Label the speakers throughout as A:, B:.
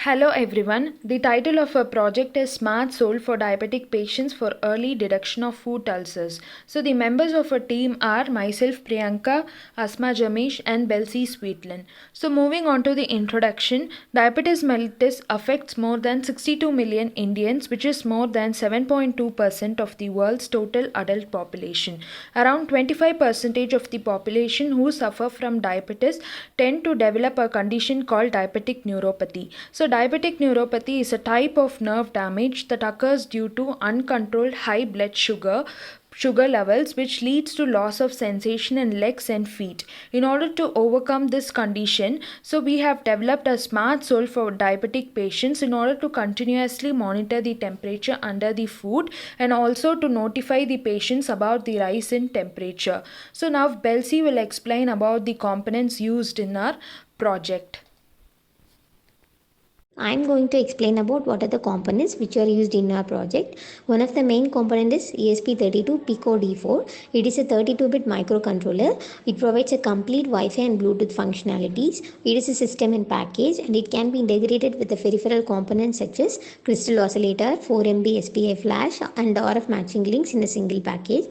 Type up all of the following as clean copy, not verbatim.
A: Hello everyone. The title of our project is Smart Soul for Diabetic Patients for Early Detection of Food Ulcers. So the members of our team are myself Priyanka, Asma Jamesh and Belsi Sweetland. So moving on to the introduction, diabetes mellitus affects more than 62 million Indians, which is more than 7.2% of the world's total adult population. Around 25% of the population who suffer from diabetes tend to develop a condition called diabetic neuropathy. So diabetic neuropathy is a type of nerve damage that occurs due to uncontrolled high blood sugar levels, which leads to loss of sensation in legs and feet. In order to overcome this condition, so we have developed a smart sole for diabetic patients in order to continuously monitor the temperature under the food and also to notify the patients about the rise in temperature. So now Belsi will explain about the components used in our project.
B: I am going to explain about what are the components which are used in our project. One of the main component is ESP32 Pico D4. It is a 32-bit microcontroller. It provides a complete Wi-Fi and Bluetooth functionalities. It is a system in package and it can be integrated with the peripheral components such as crystal oscillator, 4MB SPI flash and RF matching links in a single package.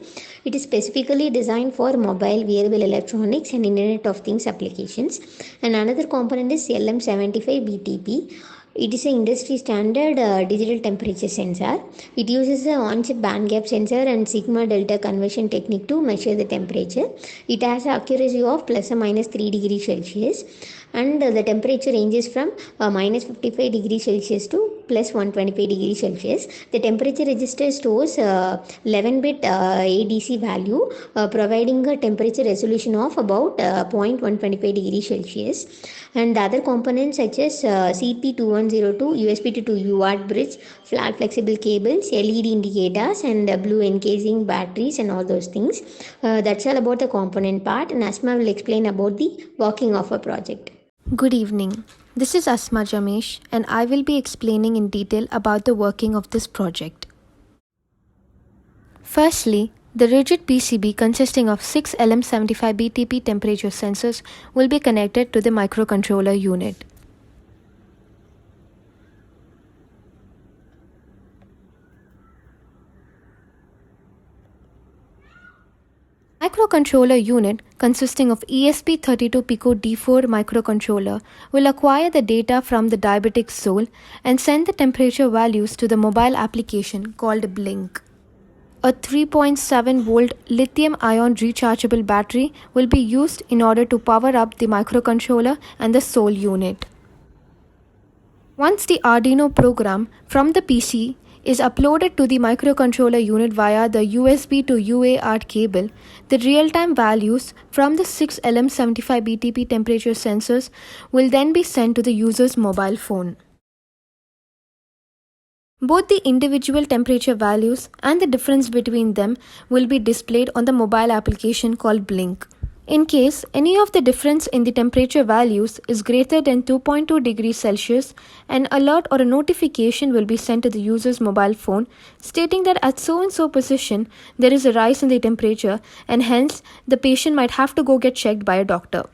B: It is specifically designed for mobile, wearable electronics and Internet of Things applications. And another component is LM75BTP. It is an industry standard digital temperature sensor. It uses a on-chip band gap sensor and sigma delta conversion technique to measure the temperature. It has an accuracy of plus or minus 3 degrees Celsius and the temperature ranges from minus 55 degrees Celsius to plus 125 degrees Celsius. The temperature register stores 11-bit ADC value providing a temperature resolution of about 0.125 degrees Celsius. And the other components such as CP2102, USB to UART bridge, flat flexible cables, LED indicators and blue encasing batteries and all those things. That's all about the component part, and Asma will explain about the working of a project.
C: Good evening. This is Asma Jamesh and I will be explaining in detail about the working of this project. Firstly, the rigid PCB consisting of 6 LM75BTP temperature sensors will be connected to the microcontroller unit. Microcontroller unit consisting of ESP32 Pico D4 microcontroller will acquire the data from the diabetic soul and send the temperature values to the mobile application called Blink. A 3.7 volt lithium ion rechargeable battery will be used in order to power up the microcontroller and the soul unit. Once the Arduino program from the PC is uploaded to the microcontroller unit via the USB to UART cable, the real-time values from the 6 LM75BTP temperature sensors will then be sent to the user's mobile phone. Both the individual temperature values and the difference between them will be displayed on the mobile application called Blink. In case any of the difference in the temperature values is greater than 2.2 degrees Celsius, an alert or a notification will be sent to the user's mobile phone stating that at so-and-so position there is a rise in the temperature and hence the patient might have to go get checked by a doctor.